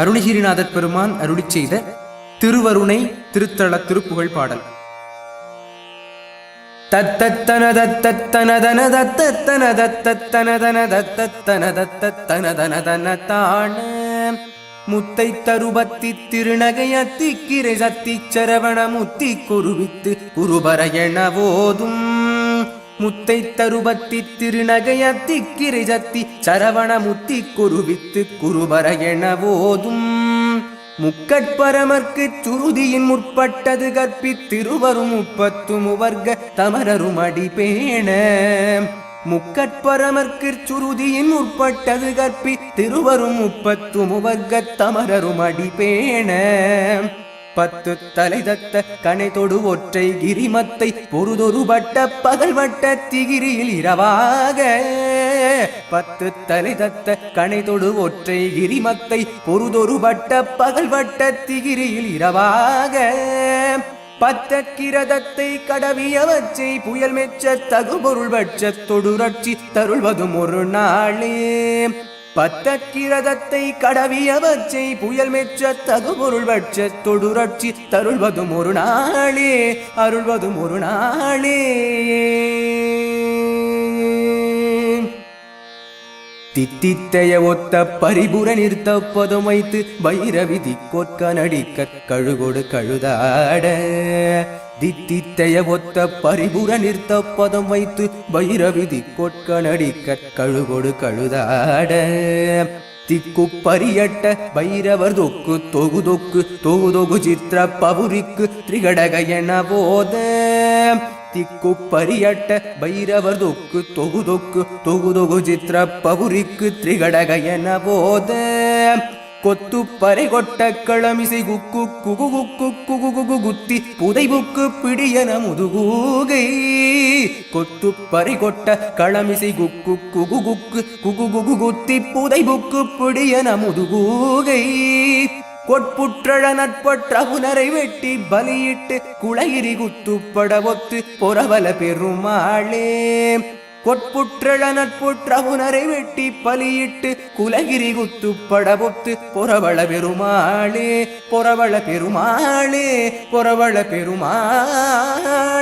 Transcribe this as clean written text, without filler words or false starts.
அருணகிரிநாதர் பெருமான் அருளிச் செய்த திருவருணை திருத்தல திருப்புகழ் பாடல். முத்தை தருபத்தி திருநகையத்தி கிரை சத்தி சரவண முத்தி குருவித்து குருபர என போதும். முத்தை தருபத்தி திருநகையத்தி கிரை சத்தி சரவண முத்தி குருவித்து குருபர என போதும். முக்கட்பரமர்க்கு சுருதியின் முற்பட்டது கற்பித்திருவரும் முப்பத்து முவர்க்க தமரரும் அடிபேண. முக்கட்பரமர்க்கு சுருதியின் முற்பட்டது கற்பித்திருவரும் முப்பத்து முவர்க்க தமரரும் அடிபேண. பத்து தலை தத்த கனை தொடு ஒற்றை கிரிமத்தை பொருதொரு வட்ட பகல் வட்ட திகிரியில் இரவாக. பத்து தலை தத்த கனை தொடு ஒற்றை கிரிமத்தை பொருதொரு வட்ட பகல் வட்ட திகிரியில் இரவாக. பத்த கிரதத்தை கடவியவற்றை புயல் மெச்ச தகுபொருள் வட்ச தொடுரட்சி தருள்வதும் ஒரு நாளே. பத்த கிரதத்தை கடவியவற்றை புயல் மெச்ச தகுபொருள் வட்ச தொடுரட்சி தருள்வதும் ஒரு நாளே, அருள்வதும் ஒரு நாளே. தித்தித்தைய ஒத்த பரிபுர நிறுத்த பதம் வைத்து வைரவிதி கொற்க நடிக்க கழுகொடு கழுதாட. தித்தித்தைய ஒத்த பரிபுர நிறுத்த பதம் வைத்து வைரவிதி கொற்க நடிக்க கழுகொடு கழுதாட. திக்கு பரியட்ட பைரவர் தொக்கு தொகு தொக்கு தொகு தொகு சித்திர பவுரிக்கு திரிகடக என போத. திக்கு பரியட்ட பைரவர் தொக்கு தொகு தொக்கு தொகு தொகு சித்திர பவுரிக்கு திரிகடக என போத. கொத்து பறை கொட்ட களமிசை குக்கு குகு குக்கு குகு குகு குத்தி புதைபுக்கு பிடியன முதுகூகை. கொத்து பறை கொட்ட களமிசை குக்கு குகு குக்கு குகு குகு குத்தி புதைபுக்கு பிடியன முதுகூகை. கொட்புற்றழ நட்பற்ற புனரை வெட்டி பலியிட்டு குளையிரி குத்துப்பட ஒத்து பொறவல பெருமாளே. கொட்புற்றழ நட்புற்ற புனரை வெட்டி பலியிட்டு குலகிரி குத்துப்பட ஒத்து பொறவள பெருமாளே, பொறவள பெருமாளே, பொறவள பெருமாளே.